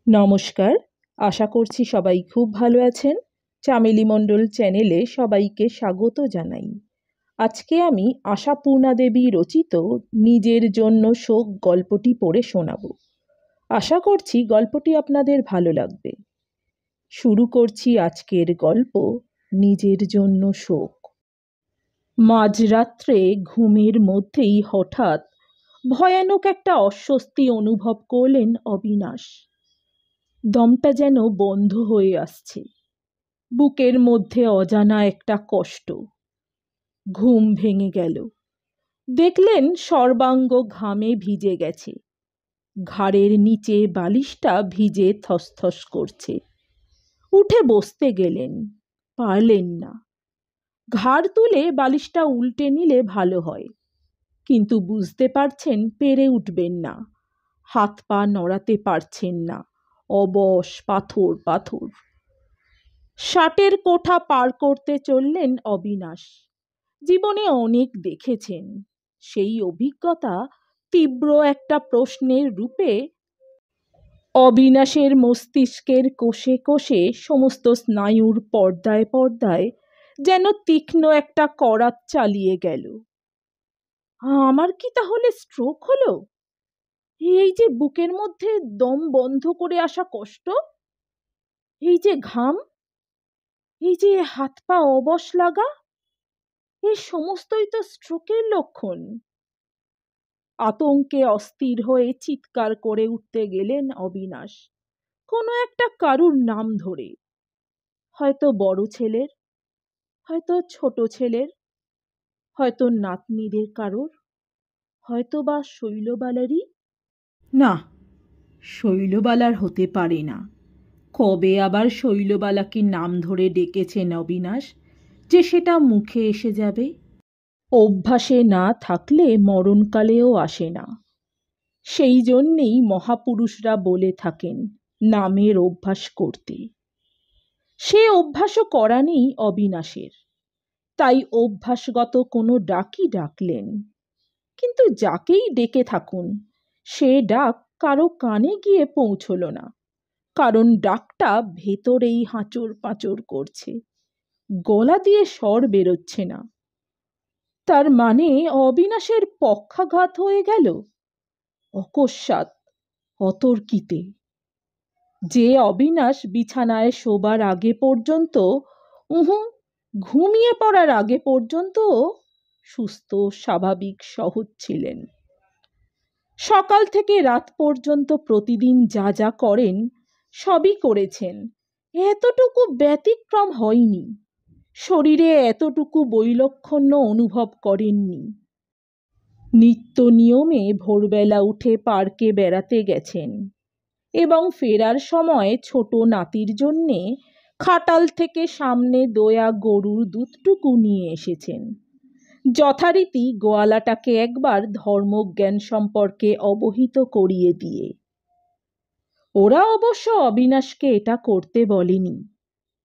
নমস্কার। আশা করছি সবাই খুব ভালো আছেন। চামেলি মণ্ডল চ্যানেলে সবাইকে স্বাগত জানাই। আজকে আমি আশাপূর্ণা দেবী রচিত নিজের জন্য শোক গল্পটি পড়ে শোনাব। আশা করছি গল্পটি আপনাদের ভালো লাগবে। শুরু করছি আজকের গল্প, নিজের জন্য শোক। মাঝরাত্রে ঘুমের মধ্যেই হঠাৎ ভয়ানক একটা অস্বস্তি অনুভব করলেন অবিনাশ। দমটা যেন বন্ধ হয়ে আসছে, বুকের মধ্যে অজানা একটা কষ্ট। ঘুম ভেঙে গেল, দেখলেন সর্বাঙ্গ ঘামে ভিজে গেছে, ঘাড়ের নিচে বালিশটা ভিজে থসথস করছে। উঠে বসতে গেলেন, পারলেন না। ঘাড় তুলে বালিশটা উল্টে নিলে ভালো হয়, কিন্তু বুঝতে পারছেন পেরে উঠবেন না। হাত পা নড়াতে পারছেন না, অবশ পাথর পাথর। ষাটের কোঠা পার করতে চললেন অবিনাশ। জীবনে অনেক দেখেছেন, সেই অভিজ্ঞতা তীব্র একটা প্রশ্নের রূপে অবিনাশের মস্তিষ্কের কোষে কোষে সমস্ত স্নায়ুর পর্দায় পর্দায় যেন তীক্ষ্ণ একটা করাত চালিয়ে গেল। আমার কি তাহলে স্ট্রোক হলো? এই যে বুকের মধ্যে দম বন্ধ করে আসা কষ্ট, এই যে ঘাম, এই যে হাত পা অবশ লাগা, এই সমস্তই তো স্ট্রোকের লক্ষণ। আতঙ্কে অস্থির হয়ে চিৎকার করে উঠতে গেলেন অবিনাশ, কোনো একটা কারুর নাম ধরে। হয়তো বড় ছেলের, হয়তো ছোট ছেলের, হয়তো নাতনিদের কারোর, হয়তো বা শৈলবালারই। না, শৈলবালার হতে পারে না। কবে আবার শৈলবালাকে নাম ধরে ডেকেছেন অবিনাশ যে সেটা মুখে এসে যাবে? অভ্যাসে না থাকলে মরণকালেও আসে না। সেই জন্যেই মহাপুরুষরা বলে থাকেন নামের অভ্যাস করতে। সে অভ্যাসও করা নেই অবিনাশের, তাই অভ্যাসগত কোনো ডাকই ডাকলেন। কিন্তু যাকেই ডেকে থাকুন, সে ডাক কারো কানে গিয়ে পৌঁছল না, কারণ ডাকটা ভেতরেই হাঁচড় পাঁচড় করছে, গলা দিয়ে স্বর বেরোচ্ছে না। তার মানে অবিনাশের পক্ষাঘাত হয়ে গেল অকস্মাৎ, অতর্কিতে। যে অবিনাশ বিছানায় শোবার আগে পর্যন্ত, ঘুমিয়ে পড়ার আগে পর্যন্ত সুস্থ স্বাভাবিক সহজ ছিলেন, সকাল থেকে রাত পর্যন্ত প্রতিদিন যা যা করেন সবই করেছেন, এতটুকু ব্যতিক্রম হয়নি, শরীরে এতটুকু বৈলক্ষণ্য অনুভব করেননি। নিত্য নিয়মে ভোরবেলা উঠে পার্কে বেড়াতে গেছেন এবং ফেরার সময় ছোট নাতির জন্যে খাটাল থেকে সামনে দোয়া গরুর দুধটুকু নিয়ে এসেছেন, যথারীতি গোয়ালাটাকে একবার ধর্মজ্ঞান সম্পর্কে অবহিত করিয়ে দিয়ে। ওরা অবশ্য অবিনাশকে এটা করতে বলেনি।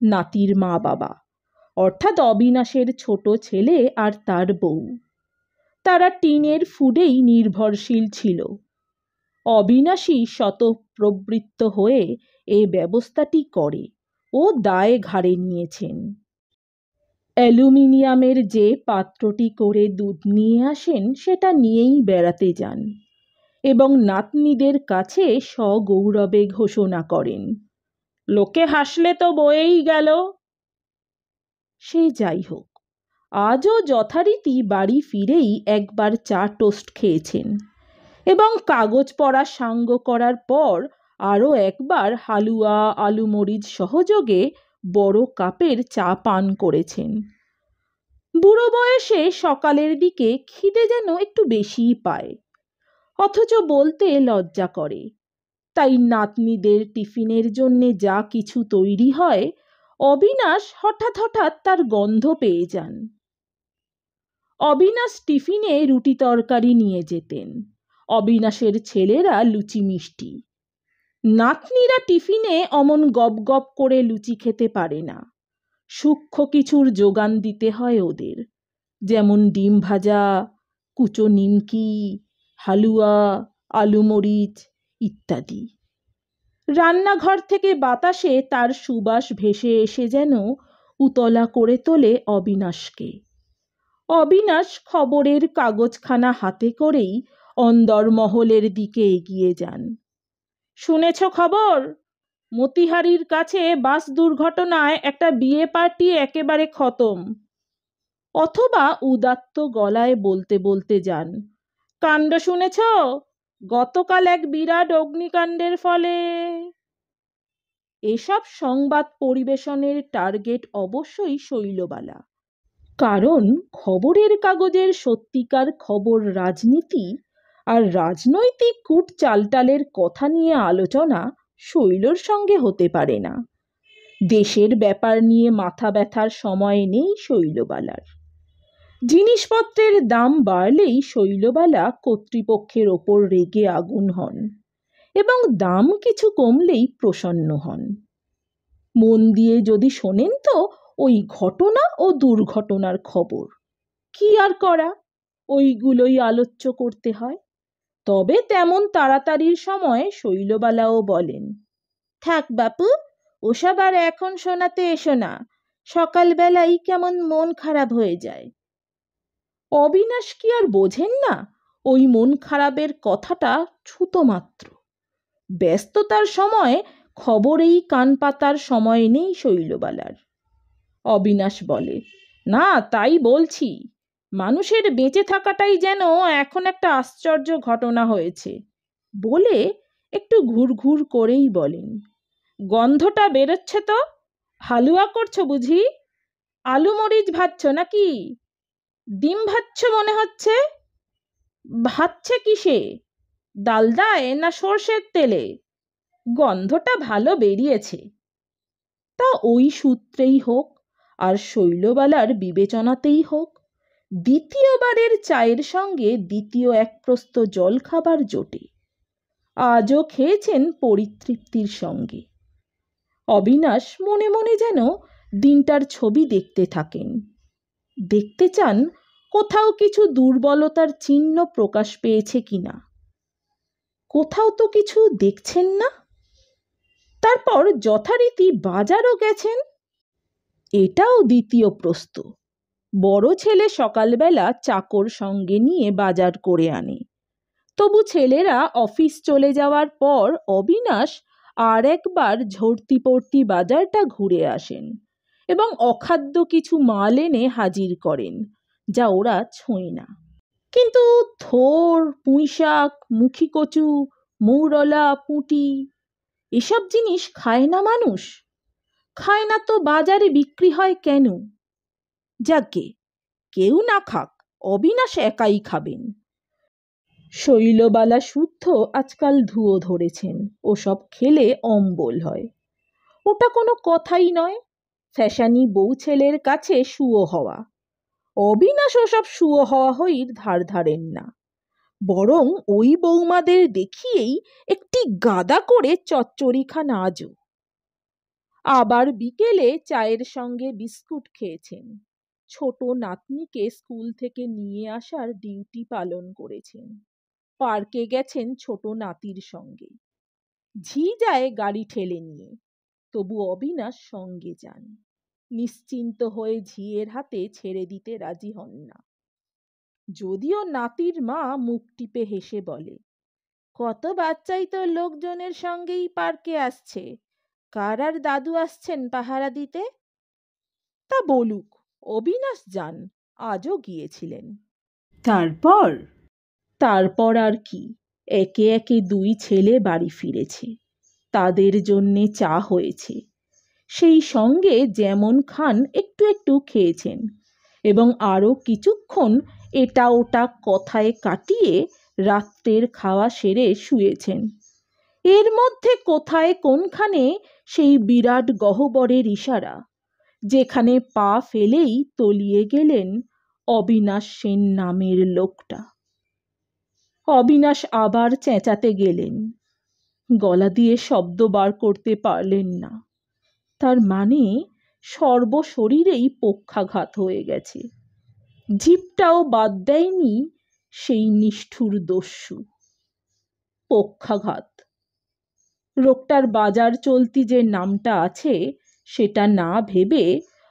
নাতির মা বাবা, অর্থাৎ অবিনাশের ছোট ছেলে আর তার বউ, তারা টিনের ফুডেই নির্ভরশীল ছিল। অবিনাশী স্বতঃপ্রবৃত্ত হয়ে এই ব্যবস্থাটি করে ও দায় ঘাড়ে নিয়েছেন। অ্যালুমিনিয়ামের যে পাত্রটি করে দুধ নিয়ে আসেন সেটা নিয়েই বেড়াতে যান এবং নাতনিদের কাছে সগৌরবে ঘোষণা করেন, লোকে হাসলে তো বয়েই গেল। সে যাই হোক, আজও যথারীতি বাড়ি ফিরেই একবার চা টোস্ট খেয়েছেন এবং কাগজ পড়া সাঙ্গ করার পর আরও একবার হালুয়া আলু মরিচ সহযোগে বড় কাপের চা পান করেছেন। বুড়ো বয়সে সকালের দিকে খিদে যেন একটু বেশিই পায়, অথচ বলতে লজ্জা করে। তাই নাতনিদের টিফিনের জন্যে যা কিছু তৈরি হয়, অবিনাশ হঠাৎ হঠাৎ তার গন্ধ পেয়ে যান। অবিনাশ টিফিনে রুটি তরকারি নিয়ে যেতেন, অবিনাশের ছেলেরা লুচি মিষ্টি। নাতনিরা টিফিনে অমন গপ গপ করে লুচি খেতে পারে না, সূক্ষ্ম কিছুর যোগান দিতে হয় ওদের, যেমন ডিম ভাজা, কুচো নিমকি, হালুয়া, আলু মরিচ ইত্যাদি। রান্নাঘর থেকে বাতাসে তার সুবাস ভেসে এসে যেন উতলা করে তোলে অবিনাশকে। অবিনাশ খবরের কাগজখানা হাতে করেই অন্দরমহলের দিকে এগিয়ে যান। শুনেছ খবর? মতিহারির কাছে বাস দুর্ঘটনায় একটা বিয়ে পার্টি একেবারে খতম। অথবা উদাত্ত গলায় বলতে বলতে যান, কাণ্ড শুনেছ? গতকাল এক বিরাট অগ্নিকাণ্ডের ফলে। এসব সংবাদ পরিবেশনের টার্গেট অবশ্যই শৈলবালা। কারণ খবরের কাগজের সত্যিকার খবর রাজনীতি আর রাজনৈতিক কূট চালটালের কথা নিয়ে আলোচনা শৈলর সঙ্গে হতে পারে না। দেশের ব্যাপার নিয়ে মাথা ব্যথার সময় নেই শৈলবালার। জিনিসপত্রের দাম বাড়লেই শৈলবালা কর্তৃপক্ষের ওপর রেগে আগুন হন এবং দাম কিছু কমলেই প্রসন্ন হন। মন দিয়ে যদি শোনেন তো ওই ঘটনা ও দুর্ঘটনার খবর। কি আর করা, ওইগুলোই আলোচ্য করতে হয়। তবে তেমন তাড়াতাড়ির সময় শৈলবালাও বলেন, থাক বাপু, ওসব আর এখন শোনাতে এসো না, সকালবেলাই কেমন মন খারাপ হয়ে যায়। অবিনাশ কি আর বোঝেন না ওই মন খারাপের কথাটা ছুতো মাত্র। ব্যস্ততার সময় খবরেই কান পাতার সময় নেই শৈলবালার। অবিনাশ বলে, না তাই বলছি, মানুষের বেঁচে থাকাটাই যেন এখন একটা আশ্চর্য ঘটনা হয়েছে। বলে একটু ঘুরঘুর করেই বলেন, গন্ধটা বেরোচ্ছে তো, হালুয়া করছো বুঝি? আলু মরিচ ভাজছ নাকি? ডিম ভাজছ মনে হচ্ছে। ভাজছে কিসে? ডালদায় না সর্ষের তেলে? গন্ধটা ভালো বেরিয়েছে। তা ওই সূত্রেই হোক আর শৈলবালার বিবেচনাতেই হোক, দ্বিতীয়বারের চায়ের সঙ্গে দ্বিতীয় এক প্রস্ত জল খাবার জোটে। আজও খেয়েছেন পরিতৃপ্তির সঙ্গে। অবিনাশ মনে মনে যেন দিনটার ছবি দেখতে থাকেন। দেখতে চান কোথাও কিছু দুর্বলতার চিহ্ন প্রকাশ পেয়েছে কিনা। কোথাও তো কিছু দেখছেন না। তারপর যথারীতি বাজারও গেছেন। এটাও দ্বিতীয় প্রস্ত। বড় ছেলে সকালবেলা চাকর সঙ্গে নিয়ে বাজার করে আনে। তবু ছেলেরা অফিস চলে যাওয়ার পর অবিনাশ আর একবার ঝর্তি পড়তি বাজারটা ঘুরে আসেন এবং অখাদ্য কিছু মাল এনে হাজির করেন, যা ওরা ছোঁয় না। কিন্তু থোড়, পুঁইশাক, মুখী কচু, মৌরলা, পুঁটি এসব জিনিস খায় না মানুষ। খায় না তো বাজারে বিক্রি হয় কেন? যাকে কেউ না খাক, অবিনাশ একাই খাবেন। শৈলবালা শুদ্ধ আজকাল ধুয়ো ধরেছেন, ওসব খেলে অম্বল হয়। ওটা কোনো কথাই নয়, ফ্যাশানি বউ ছেলের কাছে শুয়ো হওয়া। অবিনাশ ওসব শুয়ো হওয়া হইর ধার ধারেন না, বরং ওই বৌমাদের দেখিয়েই একটি গাদা করে চচ্চড়ি খান আজও। আবার বিকেলে চায়ের সঙ্গে বিস্কুট খেয়েছেন। ছোট নাতনিকে স্কুল থেকে নিয়ে আসার ডিউটি পালন করেছেন। পার্কে গেছেন ছোট নাতির সঙ্গে। ঝি যায় গাড়ি ঠেলে নিয়ে, তবু অবিনাশ সঙ্গে যান। নিশ্চিন্ত হয়ে ঝিয়ের হাতে ছেড়ে দিতে রাজি হন না। যদিও নাতির মা মুখ টিপে হেসে বলে, কত বাচ্চাই তো লোকজনের সঙ্গেই পার্কে আসছে, কার আর দাদু আসছেন পাহারা দিতে? তা বলুক, অবিনাশ যান, আজও গিয়েছিলেন। তারপর আর কি, একে একে দুই ছেলে বাড়ি ফিরেছে। তাদের জন্যে চা হয়েছে। সেই সঙ্গে যেমন খান একটু একটু খেয়েছেন এবং আরও কিছুক্ষণ এটা ওটা কথায় কাটিয়ে রাত্রের খাওয়া সেরে শুয়েছেন। এর মধ্যে কোথায় কোনখানে সেই বিরাট গহ্বরের ইশারা, যেখানে পা ফেলেই তলিয়ে গেলেন অবিনাশ সেন নামের লোকটা। অবিনাশ আবার চেঁচাতে গেলেন, গলা দিয়ে শব্দ বার করতে পারলেন না। তার মানে সর্বশরীরেই পক্ষাঘাত হয়ে গেছে। জিভটাও বাদ দেয়নি সেই নিষ্ঠুর দস্যু। পক্ষাঘাত। লোকটার বাজার চলতি যে নামটা আছে সেটা না ভেবে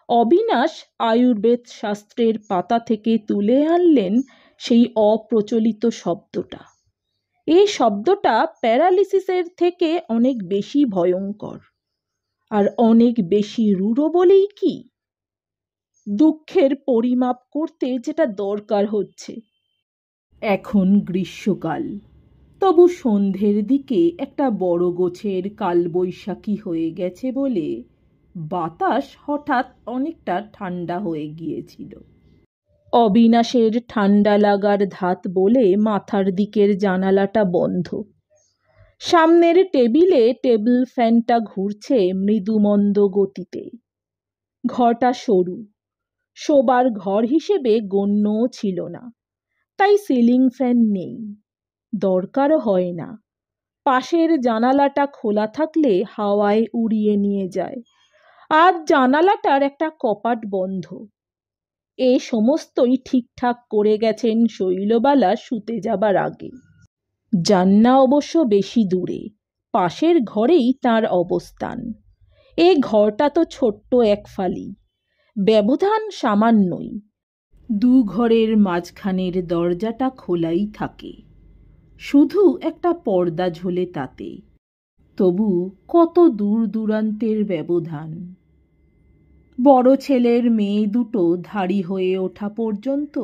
অবিনাশ আয়ুর্বেদ শাস্ত্রের পাতা থেকে তুলে আনলেন সেই অপ্রচলিত শব্দটা। এই শব্দটা প্যারালিসিসের থেকে অনেক বেশি ভয়ঙ্কর আর অনেক বেশি রূঢ় বলেই কি, দুঃখের পরিমাপ করতে যেটা দরকার হচ্ছে। এখন গ্রীষ্মকাল, তবু সন্ধ্যের দিকে একটা বড় গোছের কালবৈশাখী হয়ে গেছে বলে বাতাস হঠাৎ অনেকটা ঠান্ডা হয়ে গিয়েছিল। অবিনাশের ঠান্ডা লাগার ধাত বলে মাথার দিকের জানালাটা বন্ধ। সামনের টেবিলে টেবিল ফ্যানটা ঘুরছে মৃদুমন্দ গতিতে। ঘরটা সরু, শোবার ঘর হিসেবে গণ্যও ছিল না, তাই সিলিং ফ্যান নেই, দরকারও হয় না। পাশের জানালাটা খোলা থাকলে হাওয়ায় উড়িয়ে নিয়ে যায়। আজ জানালাটার একটা কপাট বন্ধ। এ সমস্তই ঠিকঠাক করে গেছেন শৈলবালা শুতে যাবার আগে। জান্না অবশ্য বেশি দূরে, পাশের ঘরেই তার অবস্থান। এ ঘরটা তো ছোট্ট এক ফালি, ব্যবধান সামান্যই। দু ঘরের মাঝখানের দরজাটা খোলাই থাকে, শুধু একটা পর্দা ঝোলে তাতে। তবু কত দূর দূরান্তের ব্যবধান। বড় ছেলের মেয়ে দুটো ধাড়ি হয়ে ওঠা পর্যন্ত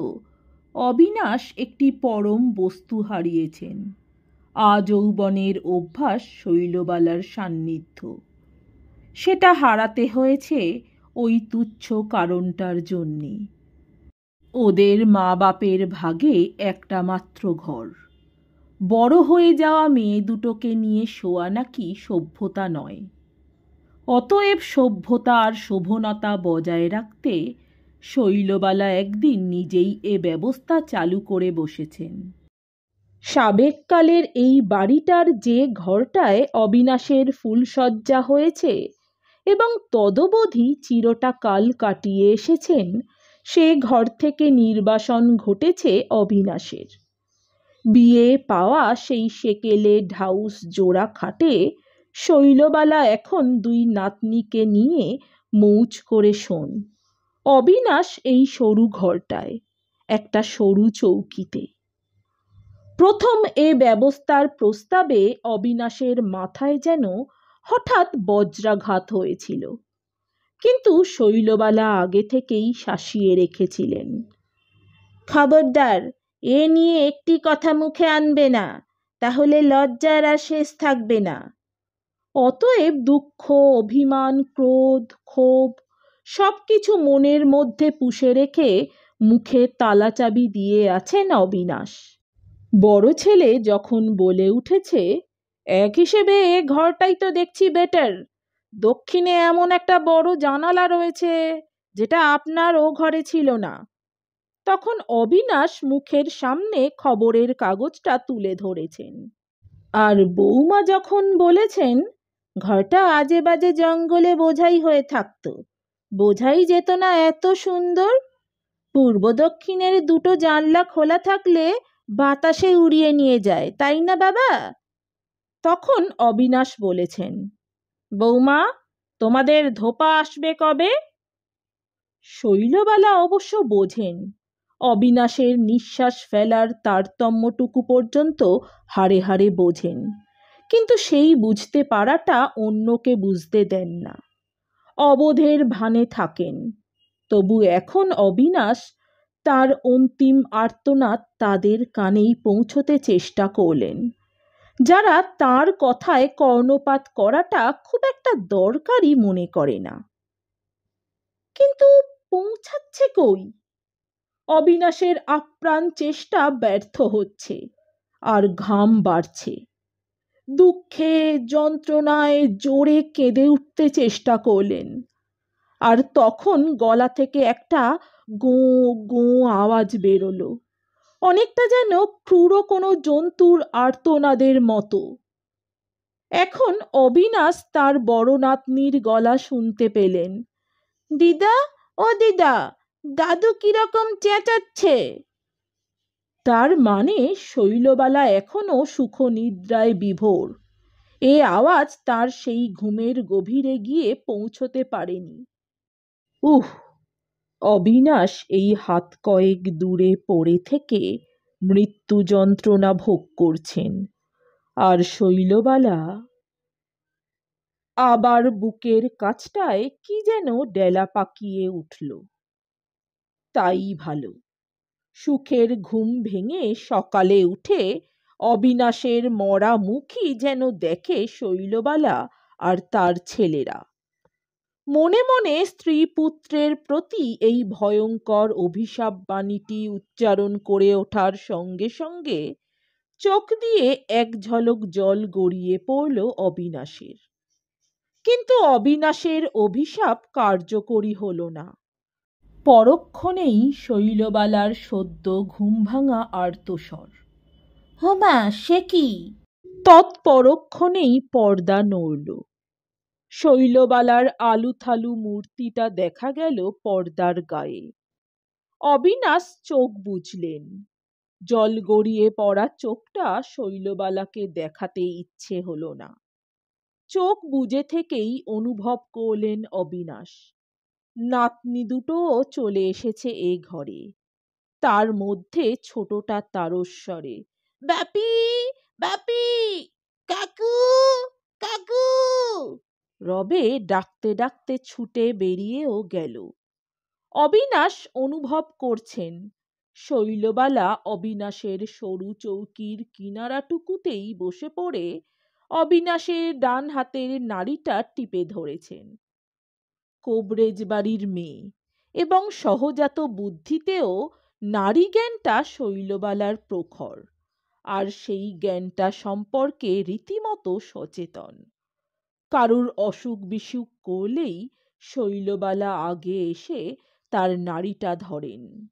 অবিনাশ একটি পরম বস্তু হারিয়েছেন। আযৌবনের অভ্যাস শৈলবালার সান্নিধ্য, সেটা হারাতে হয়েছে ওই তুচ্ছ কারণটার জন্যে। ওদের মা বাপের ভাগে একটা মাত্র ঘর। বড় হয়ে যাওয়া মেয়ে দুটোকে নিয়ে শোয়া নাকি সভ্যতা নয়। অতএব সভ্যতা আর শোভনতা বজায় রাখতে শৈলবালা একদিন নিজেই এ ব্যবস্থা চালু করে বসেছেন। সাবেককালের এই বাড়িটার যে ঘরটায় অবিনাশের ফুলশয্যা হয়েছে এবং তদবধি চিরটা কাল কাটিয়ে এসেছেন, সে ঘর থেকে নির্বাসন ঘটেছে অবিনাশের। বিয়ে পাওয়া সেই সেকেলে ঢাউস জোড়া খাটে শৈলবালা এখন দুই নাতনিকে নিয়ে মৌজ করে শোন। অবিনাশ এই সরু ঘরটায়, একটা সরু চৌকিতে। প্রথম এ ব্যবস্থার প্রস্তাবে অবিনাশের মাথায় যেন হঠাৎ বজ্রাঘাত হয়েছিল, কিন্তু শৈলবালা আগে থেকেই শাসিয়ে রেখেছিলেন। খবরদার, এ নিয়ে একটি কথা মুখে আনবে না, তাহলে লজ্জার আর শেষ থাকবে না। অতএব দুঃখ, অভিমান, ক্রোধ, ক্ষোভ সবকিছু মনের মধ্যে পুষে রেখে মুখে তালাচাবি দিয়ে আছেন অবিনাশ। বড় ছেলে যখন বলে উঠেছে, এক হিসেবে এ ঘরটাই তো দেখছি বেটার, দক্ষিণে এমন একটা বড় জানালা রয়েছে যেটা আপনার ও ঘরে ছিল না, তখন অবিনাশ মুখের সামনে খবরের কাগজটা তুলে ধরেছেন। আর বৌমা যখন বলেছেন, ঘরটা আজে বাজে জঙ্গলে বোঝাই হয়ে থাকতো, বোঝাই যেত না এত সুন্দর, পূর্ব দক্ষিণের দুটো জানলা খোলা থাকলে বাতাসে উড়িয়ে নিয়ে যায়, তাই না বাবা? তখন অবিনাশ বলেছেন, বৌমা, তোমাদের ধোপা আসবে কবে? শৈলবালা অবশ্য বোঝেন, অবিনাশের নিঃশ্বাস ফেলার তারতম্যটুকু পর্যন্ত হাড়ে হাড়ে বোঝেন, কিন্তু সেই বুঝতে পারাটা অন্যকে বুঝতে দেন না, অবোধের ভানে থাকেন। তবু এখন অবিনাশ তার অন্তিম আর্তনাদ তাদের কানেই পৌঁছতে চেষ্টা করলেন, যারা তার কথায় কর্ণপাত করাটা খুব একটা দরকারি মনে করে না। কিন্তু পৌঁছাচ্ছে কই? অবিনাশের আপ্রাণ চেষ্টা ব্যর্থ হচ্ছে, আর ঘাম বাড়ছে। দুঃখে যন্ত্রণায় জোরে কেঁদে উঠতে চেষ্টা করলেন, আর তখন গলা থেকে একটা গোঁ গোঁ আওয়াজ বেরোলো, অনেকটা যেন ক্রূর কোনো জন্তুর আর্তনাদের মতো। এখন অবিনাশ তার বড় নাতনির গলা শুনতে পেলেন, দিদা, ও দিদা, দাদু কিরকম চেঁচাচ্ছে। তার মানে শৈলবালা এখনো সুখনিদ্রায় বিভোর। এ আওয়াজ তার সেই ঘুমের গভীরে গিয়ে পৌঁছতে পারেনি। উহ! অবিনাশ এই হাত কয়েক দূরে পড়ে থেকে মৃত্যু যন্ত্রণা ভোগ করছেন, আর শৈলবালা আবার বুকের কাছটায় কি যেন ডেলা পাকিয়ে উঠল। তাই ভালো। সুখের ঘুম ভেঙে সকালে উঠে অবিনাশের মরা মুখই যেন দেখে শৈলবালা আর তার ছেলেরা। মনে মনে স্ত্রী পুত্রের প্রতি এই ভয়ঙ্কর অভিশাপ বাণীটি উচ্চারণ করে ওঠার সঙ্গে সঙ্গে চোখ দিয়ে এক ঝলক জল গড়িয়ে পড়ল অবিনাশের। কিন্তু অবিনাশের অভিশাপ কার্যকরী হল না। পরক্ষণেই শৈলবালার সদ্য ঘুমভাঙা আর্তস্বর, "হোমা, সে কি?" তৎপরক্ষণেই পর্দা নড়ল। শৈলবালার আলুথালু মূর্তিটা দেখা গেল পর্দার গায়ে। অবিনাশ চোখ বুজলেন। জল গড়িয়ে পড়া চোখটা শৈলবালাকে দেখাতে ইচ্ছে হলো না। চোখ বুজে থেকেই অনুভব করলেন অবিনাশ, নাতনি দুটোও চলে এসেছে এ ঘরে। তার মধ্যে ছোটটা তারস্বরে, "বাপি, বাপি, কাকু, কাকু।" রবে ডাকতে ডাকতে ছুটে বেরিয়েও গেল। অবিনাশ অনুভব করছেন শৈলবালা অবিনাশের সরু চৌকির কিনারাটুকুতেই বসে পড়ে অবিনাশের ডান হাতের নাড়িটা টিপে ধরেছেন। কোবরেজ বাড়ির মেয়ে এবং সহজাত বুদ্ধিতেও নারী জ্ঞানটা শৈলবালার প্রখর, আর সেই জ্ঞানটা সম্পর্কে রীতিমতো সচেতন। কারুর অসুখ বিসুখ করলেই শৈলবালা আগে এসে তার নাড়িটা ধরেন।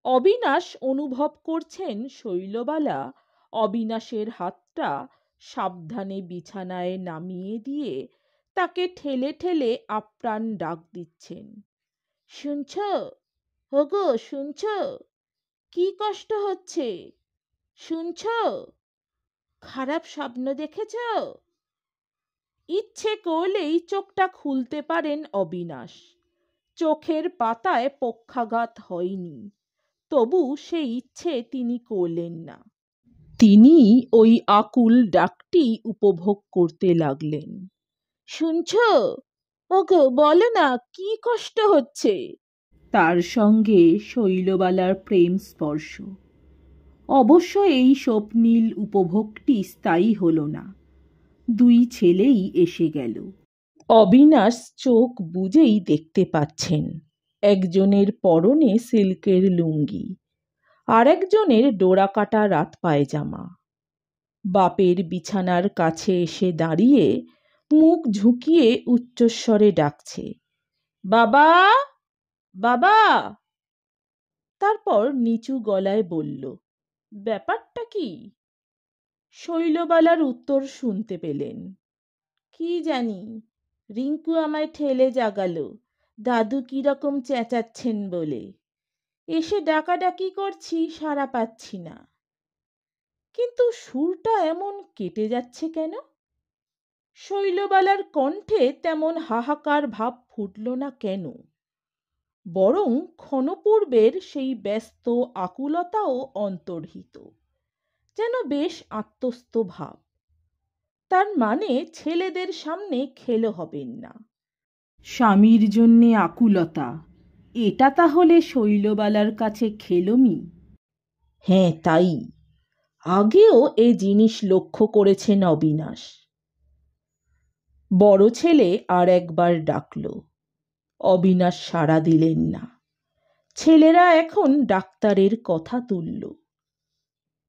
অবিনাশ অনুভব করছেন শৈলবালা অবিনাশের হাতটা সাবধানে বিছানায় নামিয়ে দিয়ে তাকে ঠেলে ঠেলে আপ্রাণ ডাক দিচ্ছেন, "শুনছ? ওগো, শুনছ? কি কষ্ট হচ্ছে? শুনছ? খারাপ স্বপ্ন দেখেছ?" ইচ্ছে করলেই চোখটা খুলতে পারেন অবিনাশ। চোখের পাতায় পক্ষাঘাত হয়নি, তবু সেই ইচ্ছে তিনি করলেন না। তিনি ওই আকুল ডাকটি উপভোগ করতে লাগলেন। "শুনছ? ওগো, বলো না, কি কষ্ট হচ্ছে?" তার সঙ্গে শৈলবালার প্রেম স্পর্শ। অবশ্য এই স্বপ্নীল উপভোগটি স্থায়ী হল না। দুই ছেলেই এসে গেল। অবিনাশ চোখ বুজেই দেখতে পাচ্ছেন একজনের পরনে সিল্কের লুঙ্গি, আর একজনের ডোরাকাটা রাত পায়জামা। বাপের বিছানার কাছে এসে দাঁড়িয়ে মুখ ঝুঁকিয়ে উচ্চস্বরে ডাকছে, "বাবা, বাবা।" তারপর নিচু গলায় বলল, "ব্যাপারটা কি?" শৈলবালার উত্তর শুনতে পেলেন, "কি জানি, রিঙ্কু আমায় ঠেলে জাগালো দাদু কিরকম চেঁচাচ্ছেন বলে। এসে ডাকাডাকি করছি, সাড়া পাচ্ছি না। কিন্তু সুরটা এমন কেটে যাচ্ছে কেন?" শৈলবালার কণ্ঠে তেমন হাহাকার ভাব ফুটল না কেন, বরং ক্ষণপূর্বের সেই ব্যস্ত আকুলতাও অন্তর্হিত, যেন বেশ আত্মস্থ ভাব। তার মানে ছেলেদের সামনে খেলো হবেন না। স্বামীর জন্যে আকুলতা, এটা তাহলে শৈলবালার কাছে খেলমি? হ্যাঁ, তাই। আগেও এ জিনিস লক্ষ্য করেছেন অবিনাশ। বড় ছেলে আর একবার ডাকল। অবিনাশ সাড়া দিলেন না। ছেলেরা এখন ডাক্তারের কথা তুলল।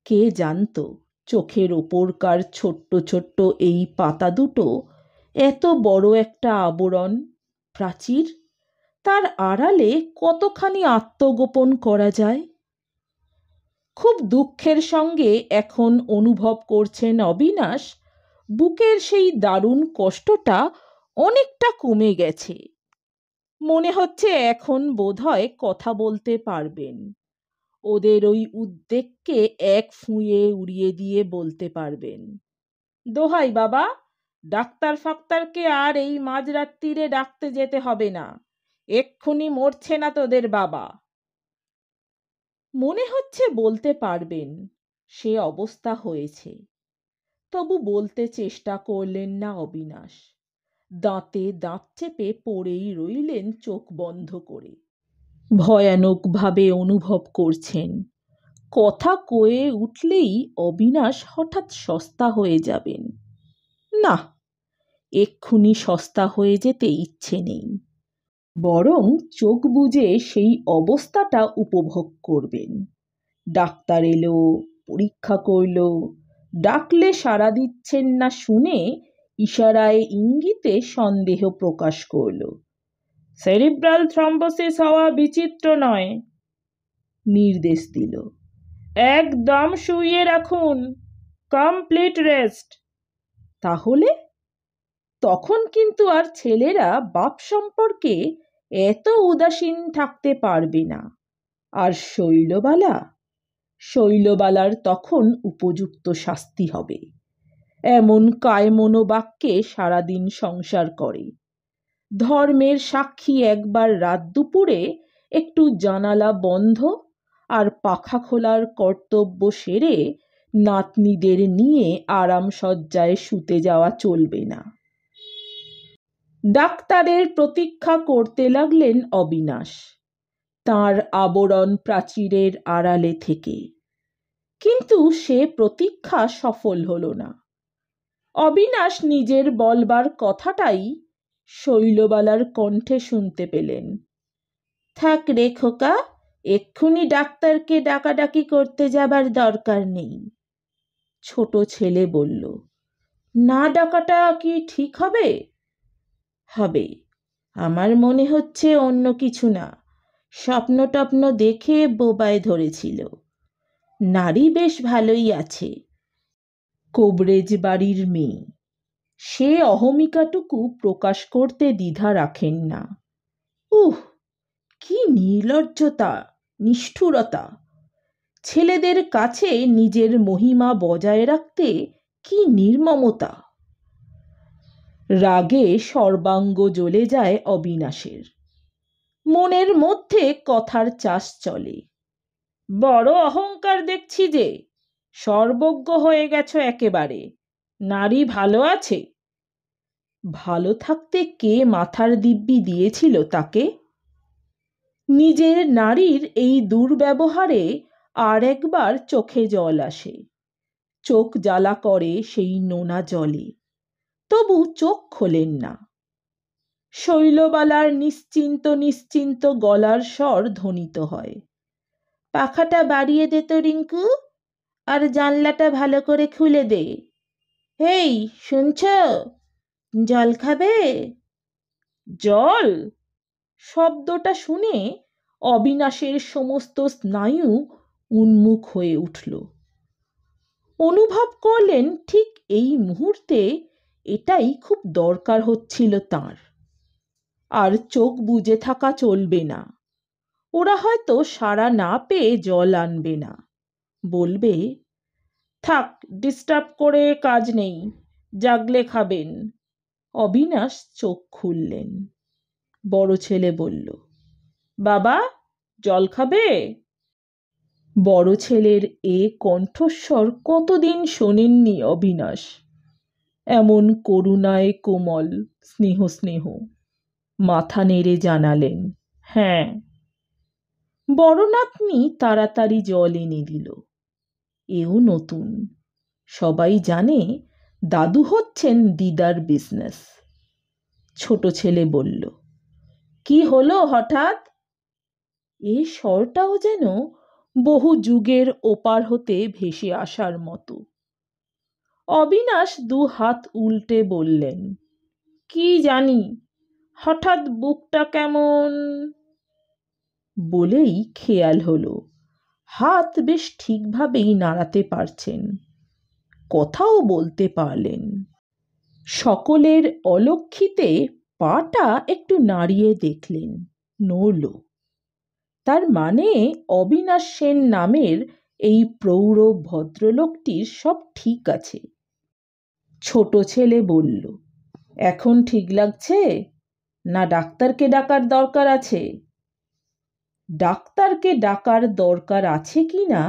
কে জানত চোখের ওপরকার ছোট্ট ছোট্ট এই পাতা দুটো এত বড় একটা আবরণ, প্রাচীর, তার আড়ালে কতখানি আত্মগোপন করা যায়। খুব দুঃখের সঙ্গে এখন অনুভব করছেন অবিনাশ বুকের সেই দারুণ কষ্টটা অনেকটা কমে গেছে। মনে হচ্ছে এখন বোধহয় কথা বলতে পারবেন। ওদের ওই উদ্বেগকে এক ফুঁয়ে উড়িয়ে দিয়ে বলতে পারবেন, দোহাই বাবা, ডাক্তার ফাক্তারকে আর এই মাঝরাত্তিরে ডাকতে যেতে হবে না। এক্ষুনি মরছে না তোদের বাবা। মনে হচ্ছে বলতে পারবেন সে অবস্থা হয়েছে, তবু বলতে চেষ্টা করলেন না অবিনাশ। দাঁতে দাঁত চেপে পড়েই রইলেন চোখ বন্ধ করে। ভয়ানকভাবে অনুভব করছেন কথা কয়ে উঠলেই অবিনাশ হঠাৎ সস্তা হয়ে যাবেন। না, এক্ষুনি সস্তা হয়ে যেতে ইচ্ছে নেই, বরং চোখ বুজে সেই অবস্থাটা উপভোগ করবেন। ডাক্তার এলো, পরীক্ষা করল, ডাকলে সাড়া দিচ্ছেন না শুনে ইশারায় ইঙ্গিতে সন্দেহ প্রকাশ করল। সেরিব্রাল থ্রম্বোসিস হওয়া বিচিত্র নয়, নির্দেশ দিল। একদম শুইয়ে রাখুন, কমপ্লিট রেস্ট। তাহলে তখন কিন্তু আর ছেলেরা বাপ সম্পর্কে এত উদাসীন থাকতে পারবে না। আর শৈলবালার তখন উপযুক্ত শাস্তি হবে। এমন কায়মনোবাক্যে সারাদিন সংসার করে, ধর্মের সাক্ষী একবার রাত দুপুরে একটু জানালা বন্ধ আর পাখা খোলার কর্তব্য সেরে নাতনিদের নিয়ে আরাম সজ্জায় শুতে যাওয়া চলবে না। ডাক্তারের প্রতীক্ষা করতে লাগলেন অবিনাশ তাঁর আবরণ প্রাচীরের আড়ালে থেকে, কিন্তু সে প্রতীক্ষা সফল হলো না। অবিনাশ নিজের বলবার কথাটাই শৈলবালার কণ্ঠে শুনতে পেলেন। থাক রে খোকা, এক্ষুনি ডাক্তারকে ডাকাডাকি করতে যাবার দরকার নেই। ছোট ছেলে বলল, না ডাকাটা কি ঠিক হবে? হবে, আমার মনে হচ্ছে অন্য কিছু না, স্বপ্ন টপ্ন দেখে বোবায় ধরেছিল। নারী বেশ ভালোই আছে, কোবরেজ বাড়ির মেয়ে, সে অহমিকাটুকু প্রকাশ করতে দ্বিধা রাখেন না। উহ, কি নির্লজ্জতা, নিষ্ঠুরতা! ছেলেদের কাছে নিজের মহিমা বজায় রাখতে কি নির্মমতা! রাগে সর্বাঙ্গ জ্বলে যায় অবিনাশের। মনের মধ্যে কথার চাষ চলে, বড় অহংকার দেখছি যে, সর্বজ্ঞ হয়ে গেছো একেবারে। নারী ভালো আছে? ভালো থাকতে কে মাথার দিব্যি দিয়েছিল তাকে? নিজের নারীর এই দুর্ব্যবহারে আর একবার চোখে জল আসে, চোখ জ্বালা করে সেই নোনা জলে, তবু চোখ খোলেন না। শৈলবালার নিশ্চিন্ত নিশ্চিন্ত গলার স্বর ধ্বনিত হয়, পাখাটা বাড়িয়ে দে তো রিঙ্কু, আর জানলাটা ভালো করে খুলে দে। হেই, শুনছ? জল খাবে? জল? শব্দটা শুনে অবিনাশের সমস্ত স্নায়ু উন্মুখ হয়ে উঠল। অনুভব করলেন ঠিক এই মুহূর্তে এটাই খুব দরকার হচ্ছিল তাঁর। আর চোখ বুজে থাকা চলবে না। ওরা হয়তো সাড়া না পেয়ে জল আনবে না, বলবে, থাক, ডিস্টার্ব করে কাজ নেই, জাগলে খাবেন। অবিনাশ চোখ খুললেন। বড় ছেলে বলল, বাবা, জল খাবে? বড় ছেলের এ কণ্ঠস্বর কতদিন শোনেননি অবিনাশ। এমন করুণায় কোমল, স্নেহ স্নেহ। মাথা নেড়ে জানালেন, হ্যাঁ। বড় নাতনি তাড়াতাড়ি জল এনে দিল। এও নতুন, সবাই জানে দাদু হচ্ছেন দিদার বিজনেস। ছোট ছেলে বলল, কি হলো হঠাৎ? এ স্বরটাও যেন বহু যুগের ওপার হতে ভেসে আসার মতো। অবিনাশ দু হাত উল্টে বললেন, কি জানি, হঠাৎ বুকটা কেমন। বলেই খেয়াল হলো হাত বেশ ঠিকভাবেই নাড়াতে পারছেন, কথাও বলতে পারলেন। সকলের অলক্ষিতে পাটা একটু নাড়িয়ে দেখলেন, নড়ল। তার মানে অবিনাশ সেন নামের এই প্রৌঢ় ভদ্রলোকটির সব ঠিক আছে। ছোট ছেলে বলল, এখন ঠিক লাগছে, না ডাক্তারকে ডাকার দরকার আছে? ডাক্তারকে ডাকার দরকার আছে কি না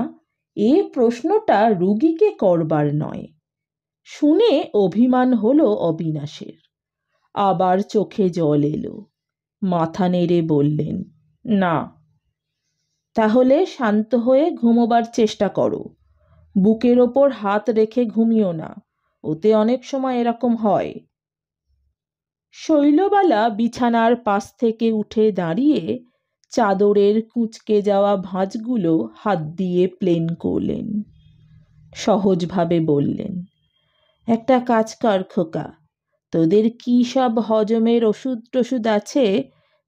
এ প্রশ্নটা রুগীকে করবার নয়। শুনে অভিমান হলো অবিনাশের। আবার চোখে জল এলো। মাথা নেড়ে বললেন, না। তাহলে শান্ত হয়ে ঘুমোবার চেষ্টা করো। বুকের ওপর হাত রেখে ঘুমিও না, ওতে অনেক সময় এরকম হয়। শৈলবালা বিছানার পাশ থেকে উঠে দাঁড়িয়ে চাদরের কুঁচকে যাওয়া ভাঁজগুলো হাত দিয়ে প্লেন করলেন। সহজভাবে বললেন, একটা কাজ কর খোকা, তোদের কি সব হজমের ওষুধ টষুধ আছে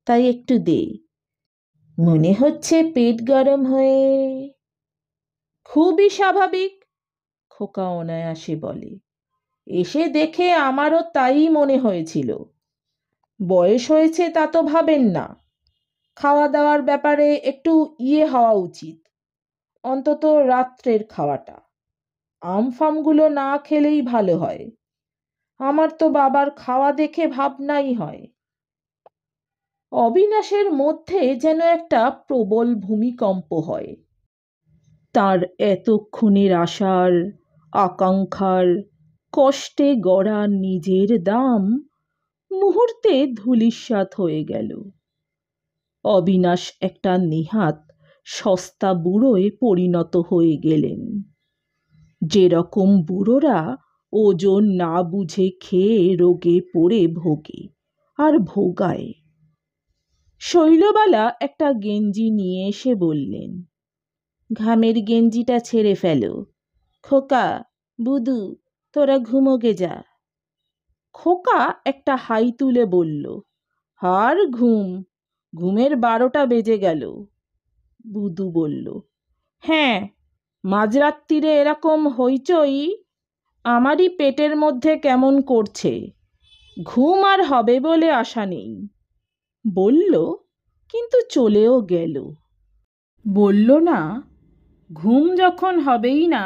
তাই একটু দে। মনে হচ্ছে পেট গরম হয়ে। খুবই স্বাভাবিক, খোকা অনায়াসে বলে। এসে দেখে আমারও তাই মনে হয়েছিল। বয়স হয়েছে তা তো ভাবেন না। খাওয়া দাওয়ার ব্যাপারে একটু হওয়া উচিত, অন্তত রাত্রের খাওয়াটা। আমফামগুলো না খেলেই ভালো হয়। আমার তো বাবার খাওয়া দেখে ভাবনাই হয়। অবিনাশের মধ্যে যেন একটা প্রবল ভূমিকম্প হয়। তার এতক্ষণের আশার, আকাঙ্ক্ষার, কষ্টে গড়া নিজের দাম মুহূর্তে ধূলিসাৎ হয়ে গেল। অবিনাশ একটা নেহাত সস্তা বুড়োয় পরিণত হয়ে গেলেন। যেরকম বুড়োরা ওজন না বুঝে খেয়ে রোগে পড়ে ভোগে আর ভোগায়। শৈলবালা একটা গেঞ্জি নিয়ে এসে বললেন, ঘামের গেঞ্জিটা ছেড়ে ফেলো। খোকা, বুদু, তোরা ঘুমোগে যা। খোকা একটা হাই তুলে বলল, আর ঘুমের 12টা বেজে গেল। বুদু বলল, হ্যাঁ, মাঝরাত্রিরে এরকম হইচই আমারই পেটের মধ্যে কেমন করছে। ঘুম আর হবে বলে আশা নেই। বলল, কিন্তু চলেও গেল। বলল না, ঘুম যখন হবেই না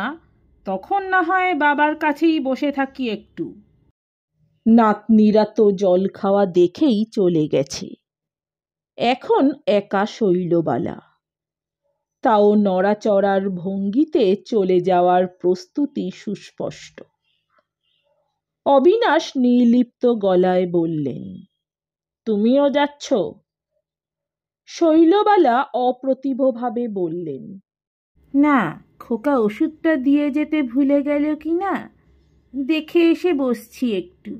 তখন না হয় বাবার কাছেই বসে থাকি একটু। নাতনিরা তো জল খাওয়া দেখেই চলে গেছে। এখন একা শৈলবালা, তাও নড়াচড়ার ভঙ্গিতে চলে যাওয়ার প্রস্তুতি সুস্পষ্ট। অবিনাশ নির্লিপ্ত গলায় বললেন, তুমিও যাচ্ছ? শৈলবালা অপ্রতিভভাবে বললেন, না, খোকা ওষুধটা দিয়ে যেতে ভুলে গেল কি না দেখে এসে বসছি একটু।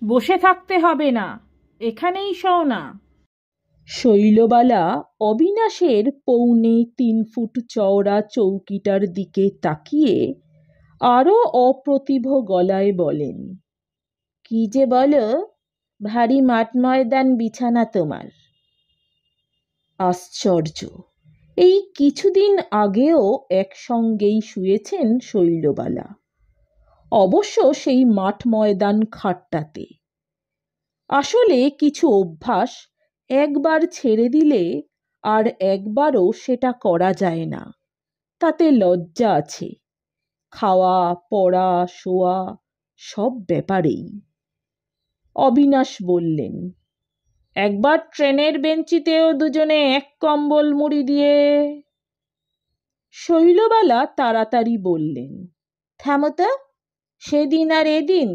বসে থাকতে হবে না, এখানেই শোও না। শৈলবালা অবিনাশের 3.25 ফুট চওড়া চৌকিটার দিকে তাকিয়ে আরও অপ্রতিভ গলায় বলেন, কি যে বলো, ভারী মাঠ ময়দান বিছানা তোমার। আশ্চর্য, এই কিছুদিন আগেও একসঙ্গেই শুয়েছেন শৈলবালা, অবশ্য সেই মাঠ ময়দান খাটটাতে। আসলে কিছু অভ্যাস একবার ছেড়ে দিলে আর একবারও সেটা করা যায় না, তাতে লজ্জা আছে। খাওয়া, পড়া, শোয়া সব ব্যাপারেই। অবিনাশ বললেন, একবার ট্রেনের বেঞ্চিতেও দুজনে এক কম্বল মুড়ি দিয়ে। শৈলবালা তাড়াতাড়ি বললেন, থামো তো, সেদিন আর এদিন,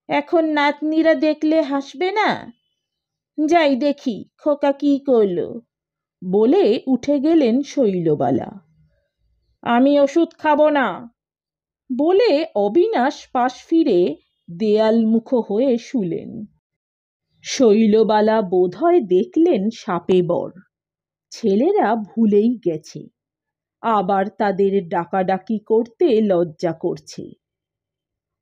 এখন নাতনিরা দেখলে হাসবে না? যাই দেখি খোকা কি করলো। বলে উঠে গেলেন শৈলবালা। আমি ওষুধ খাবো না। বলে অবিনাশ পাশ ফিরে দেয়ালমুখো হয়ে শুলেন। শৈলবালা বোধহয় দেখলেন সাপে বর। ছেলেরা ভুলেই গেছে, আবার তাদের ডাকাডাকি করতে লজ্জা করছে।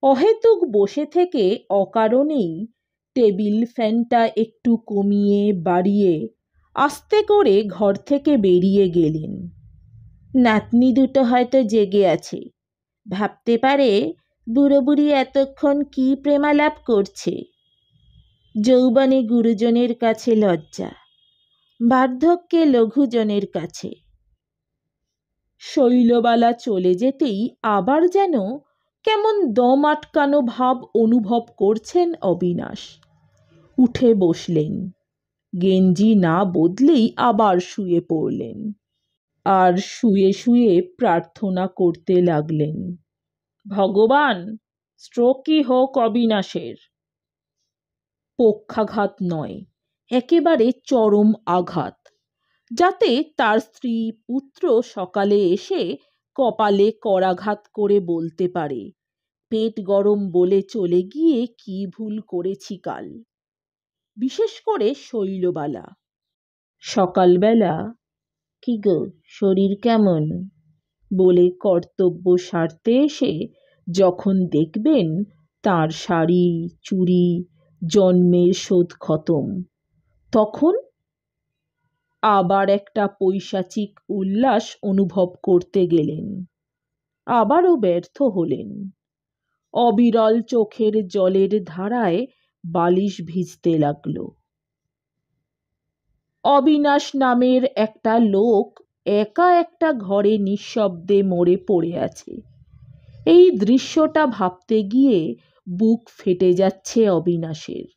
অহেতুক বসে থেকে অকারণেই টেবিল ফ্যানটা একটু কমিয়ে বাড়িয়ে আস্তে করে ঘর থেকে বেরিয়ে গেলেন। নাতনি দুটো হয়তো জেগে আছে, ভাবতে পারে বুড়ো বুড়ি এতক্ষণ কি প্রেমালাপ করছে। যৌবনে গুরুজনের কাছে লজ্জা, বার্ধক্যে লঘুজনের কাছে। শৈলবালা চলে যেতেই আবার যেন কেমন দম আটকানো ভাব অনুভব করছেন অবিনাশ। উঠে বসলেন, গেঞ্জি না বদলেই আবার শুয়ে পড়লেন। আর শুয়ে শুয়ে প্রার্থনা করতে লাগলেন, ভগবান, স্ট্রোকই হোক অবিনাশের। পক্ষাঘাত নয়, একেবারে চরম আঘাত, যাতে তার স্ত্রী পুত্র সকালে এসে কপালে করাঘাত করে বলতে পারে, পেট গরম বলে চলে গিয়ে কি ভুল করেছি কাল। বিশেষ করে শৈলবালা। সকালবেলা, কি গো, শরীর কেমন বলে কর্তব্য সারতে এসে যখন দেখবেন তার শাড়ি চুড়ি জন্মের শোধ খতম, তখন আবার একটা পৈশাচিক উল্লাস অনুভব করতে গেলেন, আবারও ব্যর্থ হলেন। অবিরল চোখের জলের ধারায় বালিশ ভিজতে লাগলো। অবিনাশ নামের একটা লোক একা একটা ঘরে নিঃশব্দে মরে পড়ে আছে। এই দৃশ্যটা ভাবতে গিয়ে বুক ফেটে যাচ্ছে অবিনাশের,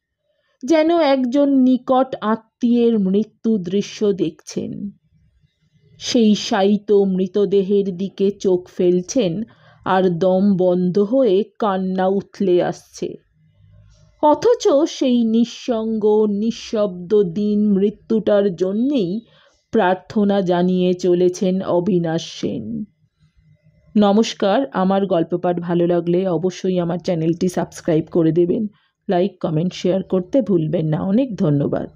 যেন একজন নিকট আত্মীয়ের মৃত্যু দৃশ্য দেখছেন। সেই শায়িত মৃতদেহের দিকে চোখ ফেলছেন আর দম বন্ধ হয়ে কান্না উথলে আসছে। অথচ সেই নিঃসঙ্গ নিঃশব্দ দিন মৃত্যুটার জন্যেই প্রার্থনা জানিয়ে চলেছেন অবিনাশ সেন। নমস্কার, আমার গল্প পাঠ ভালো লাগলে অবশ্যই আমার চ্যানেলটি সাবস্ক্রাইব করে দেবেন। লাইক কমেন্ট শেয়ার করতে ভুলবেন না। অনেক ধন্যবাদ।